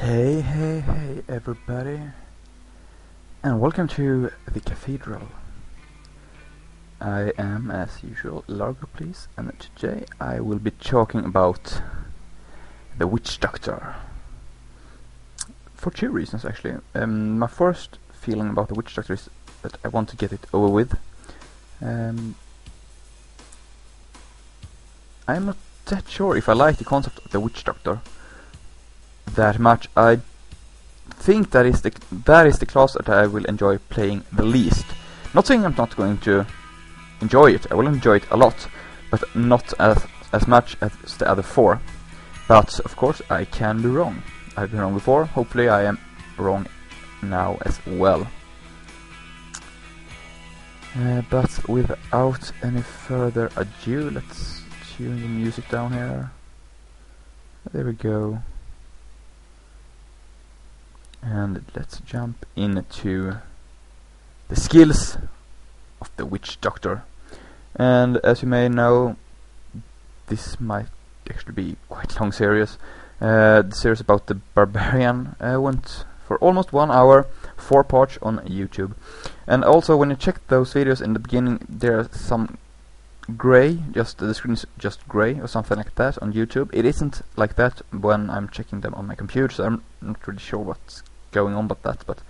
Hey everybody, and welcome to the Cathedral. I am, as usual, Largo Please, and today I will be talking about the Witch Doctor. For two reasons, actually. My first feeling about the Witch Doctor is that I want to get it over with. I'm not that sure if I like the concept of the Witch Doctor that much. I think that is the class that I will enjoy playing the least. Not saying I'm not going to enjoy it. I will enjoy it a lot, but not as much as the other four. But of course I can be wrong. I've been wrong before. Hopefully I am wrong now as well. But without any further ado, let's tune the music down here. There we go. And let's jump into the skills of the Witch Doctor. And as you may know, this might actually be quite a long series. The series about the Barbarian went for almost 1 hour, 4 parts on YouTube. And also when you check those videos in the beginning, there's some gray, just the screen is just gray or something like that on YouTube. It isn't like that when I'm checking them on my computer, so I'm not really sure what's going on about that, but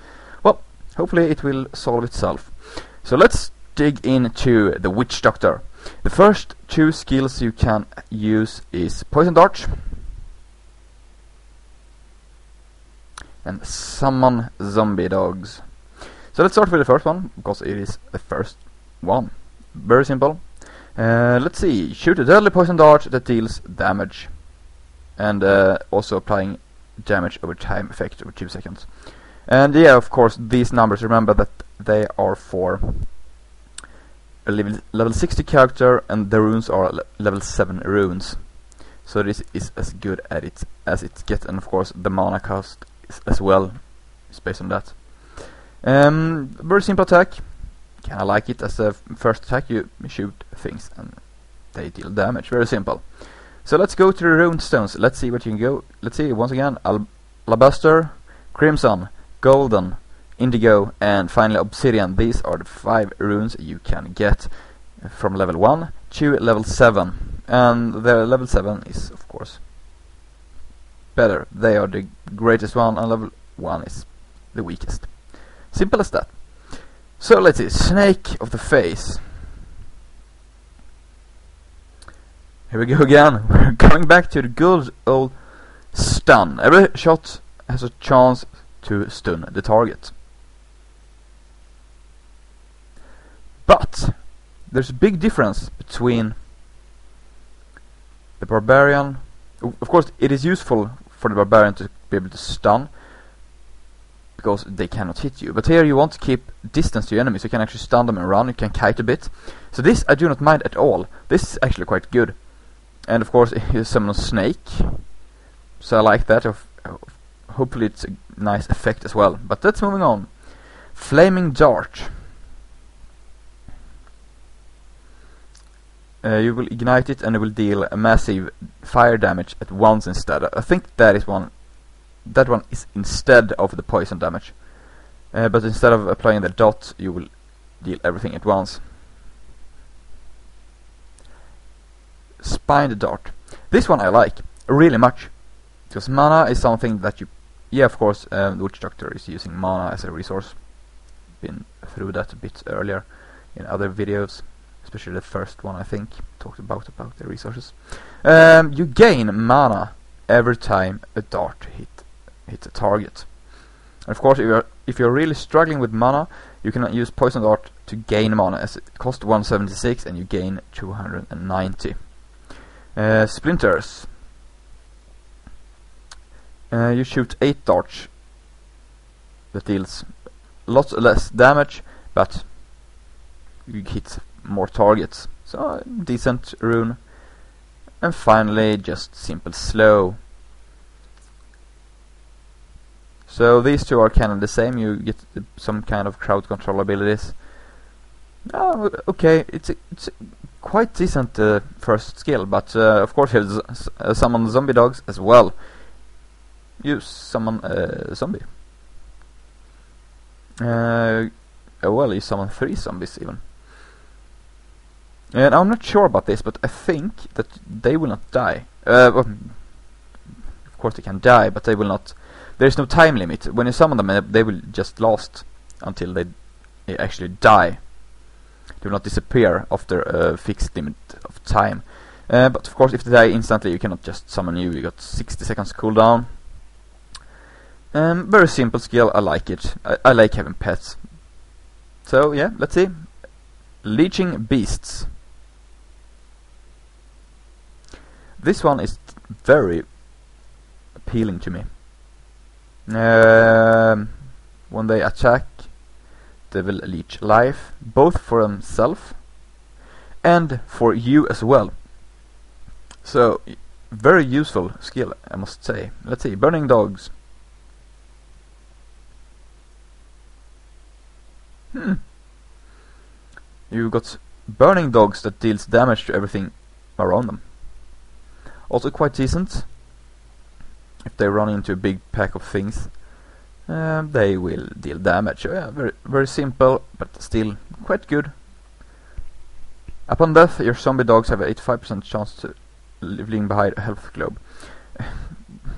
well, hopefully it will solve itself. So let's dig into the Witch Doctor. The first two skills you can use is Poison Dart and Summon Zombie Dogs. So let's start with the first one, because it is the first one. Very simple. Let's see, shoot a deadly poison dart that deals damage, and also applying damage over time effect over 2 seconds. And yeah, of course, these numbers, remember that they are for a level 60 character, and the runes are level 7 runes. So this is as good at it as it gets, and of course the mana cost is as well is based on that. Very simple attack. Kinda like it as a first attack. You shoot things and they deal damage. Very simple. So let's go to the rune stones. Let's see what you can go. Let's see once again: Alabaster, Crimson, Golden, Indigo, and finally Obsidian. These are the 5 runes you can get from level 1 to level 7. And the level 7 is of course better. They are the greatest one, and level 1 is the weakest. Simple as that. So let's see, Snake of the Face. Here we go again. We're going back to the good old stun. Every shot has a chance to stun the target. But there's a big difference between the Barbarian. Of course, it is useful for the Barbarian to be able to stun, because they cannot hit you. But here you want to keep distance to your enemies. You can actually stun them and run. You can kite a bit. So this I do not mind at all. This is actually quite good. And of course you summon a snake, so I like that. Hopefully it's a nice effect as well. But let's moving on. Flaming Dart. You will ignite it and it will deal a massive fire damage at once instead. I think that is one. That one is instead of the poison damage. But instead of applying the dot, you will deal everything at once. Spined Dart. This one I like really much, because mana is something that you... Yeah, of course, the Witch Doctor is using mana as a resource. Been through that a bit earlier in other videos, especially the first one I think talked about the resources. You gain mana every time a dart hits a target. And of course, if you're really struggling with mana, you can use Poison Dart to gain mana, as it costs 176 and you gain 290. Splinters. You shoot 8 darts that deals lots less damage, but you hit more targets. So decent rune. And finally, just simple slow. So these two are kind of the same. You get some kind of crowd control abilities. Oh, okay, it's quite decent first skill, but of course there's summon zombie dogs as well. you summon a zombie. Oh well, you summon 3 zombies even. And I'm not sure about this, but I think that they will not die. Well, of course they can die, but they will not. There's no time limit. When you summon them, they will just last until they actually die. They will not disappear after a fixed limit of time. But of course, if they die instantly, you cannot just summon you. You got 60 seconds cooldown. Very simple skill. I like it. I like having pets. So yeah, let's see. Leeching beasts. This one is very appealing to me. When they attack, they will leech life, both for themselves and for you as well. So, very useful skill, I must say. Let's see, burning dogs. You've got burning dogs that deals damage to everything around them. Also quite decent. If they run into a big pack of things, they will deal damage. So yeah, very simple, but still quite good. Upon death, your zombie dogs have an 85% chance to leaving behind a health globe.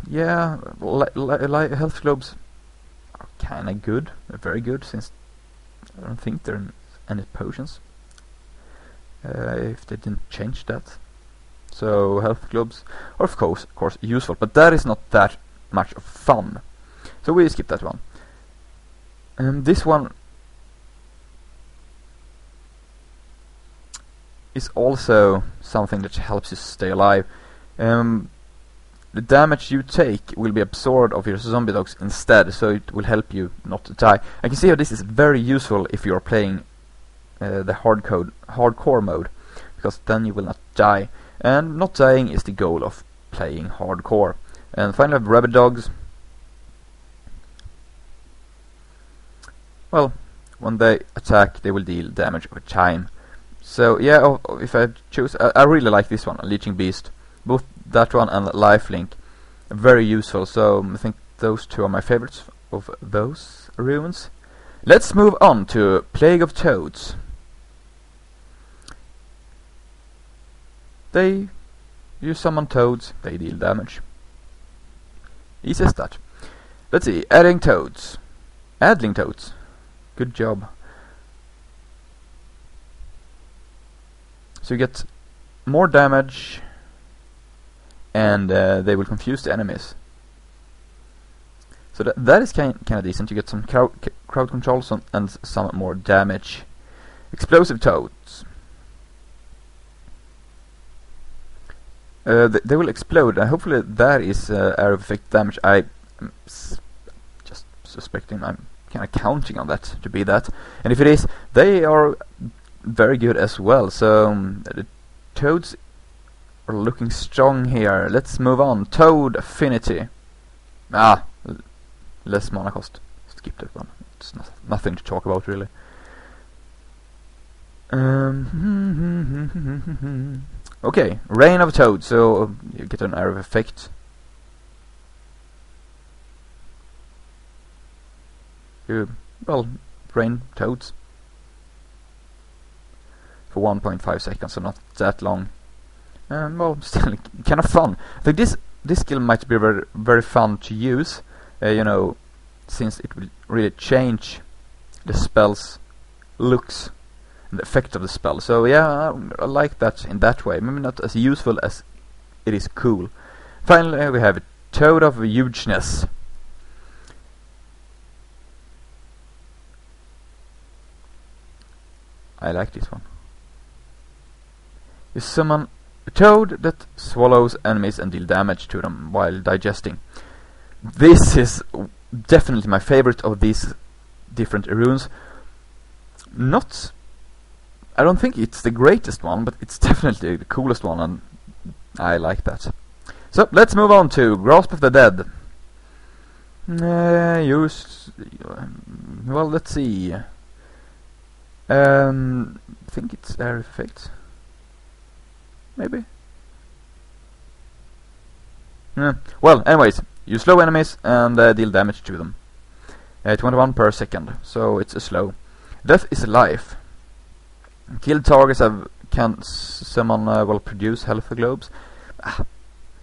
Yeah, health globes are kinda good, very good, since I don't think there are any potions. If they didn't change that. So health globes are of course useful, but that is not that much of fun. So we skip that one. This one is also something that helps you stay alive. The damage you take will be absorbed of your zombie dogs instead, so it will help you not to die. I can see how this is very useful if you are playing the hardcore mode, because then you will not die. And not dying is the goal of playing hardcore. And finally, I have rabbit dogs. Well, when they attack, they will deal damage over time. So yeah, if I choose, I really like this one, a Leeching Beast. Both that one and Lifelink are very useful. So I think those two are my favorites of those runes. Let's move on to Plague of Toads. You summon toads, they deal damage. Easy as that. Let's see, adding toads. Addling toads. Good job. So you get more damage, and they will confuse the enemies. So that is kind of decent. You get some crowd control and some more damage. Explosive toads. They will explode, and hopefully that is area of effect damage. I'm just suspecting, I'm kind of counting on that to be that. And if it is, they are very good as well. So the toads are looking strong here. Let's move on. Toad affinity. Less mana cost. Skip that one. It's nothing to talk about really. Okay, Rain of Toads, so you get an area of effect. Well, rain toads. For 1.5 seconds, so not that long. Well, still kind of fun. I think this skill might be very, very fun to use, you know, since it will really change the spell's looks. The effect of the spell. So yeah, I like that in that way. Maybe not as useful as it is cool. Finally, we have Toad of Hugeness. I like this one. You summon a toad that swallows enemies and deal damage to them while digesting. This is definitely my favorite of these different runes. I don't think it's the greatest one, but it's definitely the coolest one, and I like that. So let's move on to Grasp of the Dead. Well, let's see. I think it's area effect. Maybe. Well, anyways, You slow enemies and deal damage to them. 21 per second, so it's slow. Death is life. Killed targets can summon produce health globes.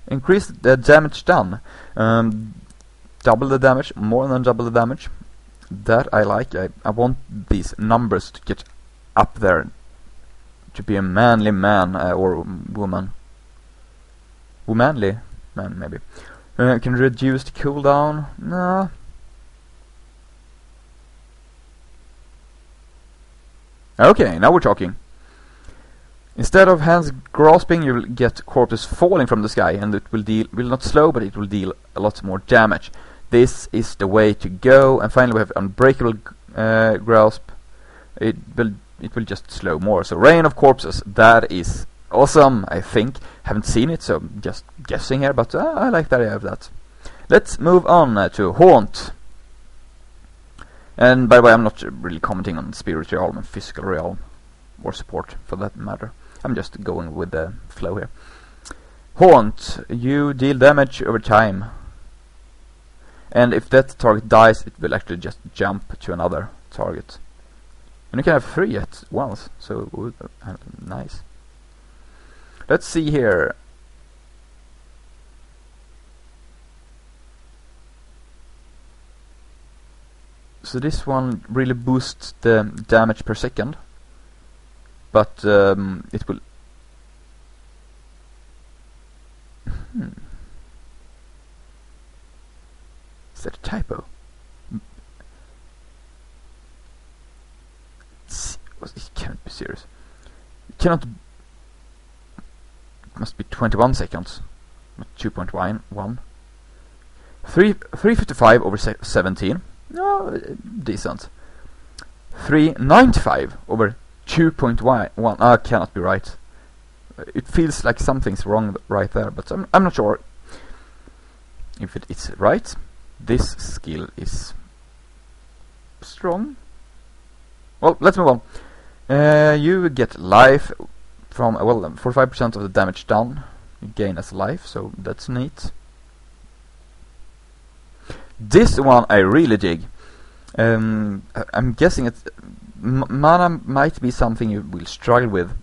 Increase the damage done. Double the damage, more than double the damage. That I like. I want these numbers to get up there. To be a manly man or woman. Womanly man, maybe. Can reduce the cooldown. Nah. Okay, now we're talking. Instead of hands grasping, you'll get corpses falling from the sky, and it will not slow, but it will deal a lot more damage. This is the way to go. And finally, we have unbreakable grasp. It will just slow more. So rain of corpses, that is awesome. I think haven't seen it, so just guessing here, but I like the idea of that. Let's move on to haunt. And by the way, I'm not really commenting on spirit realm and physical realm, or support for that matter. I'm just going with the flow here. Haunt, you deal damage over time. And if that target dies, it will actually just jump to another target. And you can have 3 at once, so nice. Let's see here. So this one really boosts the damage per second, but it will. Is that a typo? It can't be serious. It cannot. It must be 21 seconds, not 2.1. 355 over 17. No, decent. 395 over 2.1. Cannot be right. It feels like something's wrong right there, but I'm not sure if it's right. This skill is strong. Well, let's move on. You get life from 45% of the damage done. You gain as life, so that's neat. This one I really dig. I'm guessing mana might be something you will struggle with,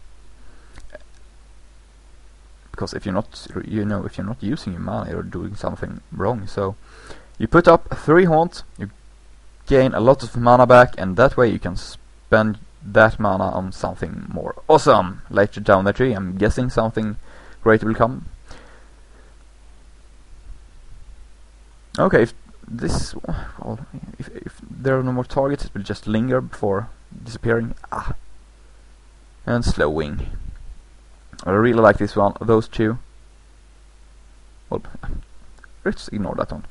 because if you're not, if you're not using your mana, you're doing something wrong. So you put up 3 haunt, you gain a lot of mana back, and that way you can spend that mana on something more awesome later down the tree. I'm guessing something great will come. Okay, if there are no more targets, it will just linger before disappearing. And slowing. I really like this one. Those two. Well, let's ignore that one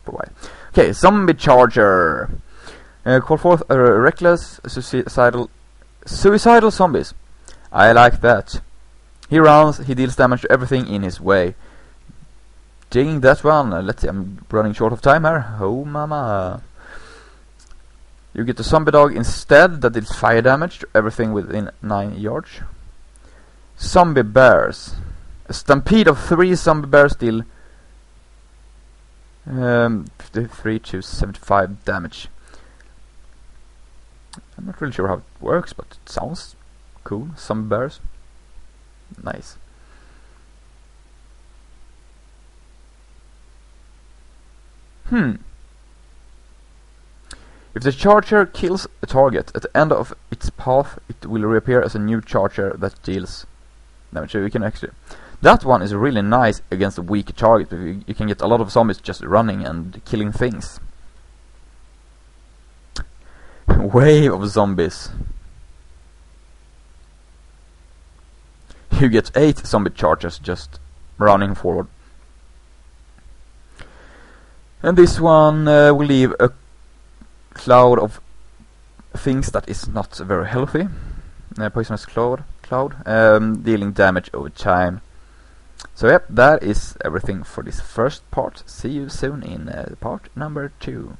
for a while. Okay, zombie charger. Call forth reckless suicidal zombies. I like that. He runs. He deals damage to everything in his way. Digging that one. Let's see, I'm running short of time here. Oh mama. You get the zombie dog instead, that deals fire damage to everything within 9 yards. Zombie bears. A stampede of 3 zombie bears deal 53 to 75 damage. I'm not really sure how it works, but it sounds cool. Zombie bears. Nice. If the charger kills a target at the end of its path, it will reappear as a new charger that deals damage. So you can actually, that one is really nice against a weak target. You can get a lot of zombies just running and killing things. Wave of zombies. You get 8 zombie chargers just running forward. And this one will leave a cloud of things that is not very healthy. Poisonous cloud, dealing damage over time. So yep, that is everything for this first part. See you soon in part number 2.